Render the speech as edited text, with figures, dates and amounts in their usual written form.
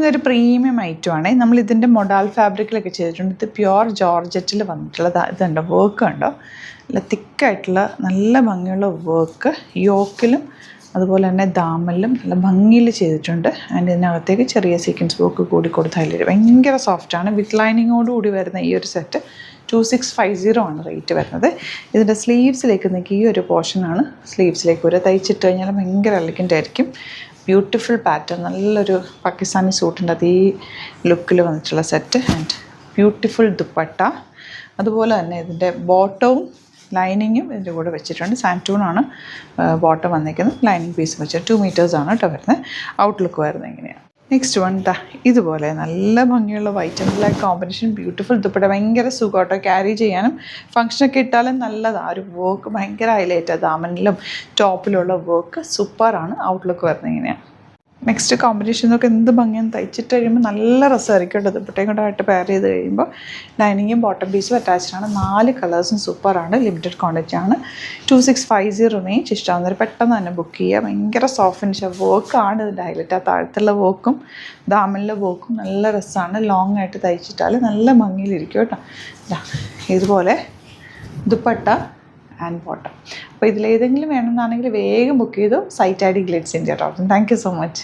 ഇതൊരു പ്രീമിയം ഐറ്റമാണ്. നമ്മളിതിൻ്റെ മൊഡാൾ ഫാബ്രിക്കിലൊക്കെ ചെയ്തിട്ടുണ്ട്. ഇത് പ്യുവർ ജോർജറ്റിൽ വന്നിട്ടുള്ളത്. ഇതുണ്ടോ വർക്ക് ഉണ്ടോ, നല്ല തിക്കായിട്ടുള്ള നല്ല ഭംഗിയുള്ള വർക്ക് യോക്കിലും അതുപോലെ തന്നെ ദാമലിലും നല്ല ഭംഗിയിൽ ചെയ്തിട്ടുണ്ട്. ആൻഡ് ഇതിനകത്തേക്ക് ചെറിയ സീക്വൻസ് വർക്ക് കൂടി കൊടുത്ത് ഹൈലൈറ്റ്. ഭയങ്കര സോഫ്റ്റാണ്. വിത്ത് ലൈനിങ്ങോടുകൂടി വരുന്ന ഈ ഒരു സെറ്റ് 2650 ആണ് റേറ്റ് വരുന്നത്. ഇതിൻ്റെ സ്ലീവ്സിലേക്ക് നിൽക്കുക ഈ ഒരു പോർഷനാണ് സ്ലീവ്സിലേക്ക് ഒരു തയ്ച്ചിട്ട് കഴിഞ്ഞാൽ ഭയങ്കര എലഗൻ്റ് ആയിരിക്കും. ബ്യൂട്ടിഫുൾ പാറ്റേൺ, നല്ലൊരു പാകിസ്ഥാനി സൂട്ടിൻ്റെ അതേ ലുക്കിൽ വന്നിട്ടുള്ള സെറ്റ്. And beautiful dupatta. അതുപോലെ തന്നെ ഇതിൻ്റെ ബോട്ടവും ലൈനിങ്ങും ഇതിൻ്റെ കൂടെ വെച്ചിട്ടുണ്ട്. സാൻറ്റൂണാണ് ബോട്ടം വന്നിരിക്കുന്നത്. ലൈനിങ് പീസ് വെച്ചിട്ട് 2 മീറ്റേഴ്സാണ് കേട്ടോ വരുന്നത്. ഔട്ട്ലുക്ക് വരുന്നത് ഇങ്ങനെയാണ്. നെക്സ്റ്റ് വൺ ഇതുപോലെ നല്ല ഭംഗിയുള്ള white and black combination beautiful dupatta. ഭയങ്കര സുഖമാട്ടോ ക്യാരി ചെയ്യാനും ഫംഗ്ഷനൊക്കെ ഇട്ടാലും നല്ലതാണ്. ഒരു വർക്ക് ഭയങ്കര ഹൈലൈറ്റാണ്. ദാമനിലും ടോപ്പിലുള്ള വർക്ക് സൂപ്പറാണ്. ഔട്ട്ലുക്ക് വരുന്നത് ഇങ്ങനെയാണ്. നെക്സ്റ്റ് കോമ്പിനേഷനൊക്കെ എന്ത് ഭംഗിയാണ്. തയ്ച്ചിട്ട് കഴിയുമ്പോൾ നല്ല രസമായിരിക്കും കേട്ടോ. ദുപ്പട്ടയും കൂടെ ആയിട്ട് പെയർ ചെയ്ത് കഴിയുമ്പോൾ ലൈനിങ്ങും ബോട്ടം പീസും അറ്റാച്ച്ഡാണ്. 4 കളേഴ്സും സൂപ്പറാണ്. ലിമിറ്റഡ് ക്വാണ്ടിറ്റി ആണ്. 2650 റേഞ്ച്. ഇഷ്ടമാകുന്നവർ പെട്ടെന്ന് തന്നെ ബുക്ക് ചെയ്യുക. ഭയങ്കര സോഫ്റ്റ് ഫിനിഷ് വർക്കാണ് ഇതിൻ്റെ ഹൈലൈറ്റ്. ആ താഴത്തുള്ള വർക്കും ദാമനിലെ വർക്കും നല്ല രസമാണ്. ലോങ് ആയിട്ട് തയ്ച്ചിട്ടാൽ നല്ല ഭംഗിയിലിരിക്കും കേട്ടോ. ഇതുപോലെ ദുപ്പട്ട ആൻഡ് ബോട്ടം. അപ്പോൾ ഇതിലേതെങ്കിലും വേണമെന്നാണെങ്കിൽ വേഗം ബുക്ക് ചെയ്തു. Site I D Glitz India. Thank you so much.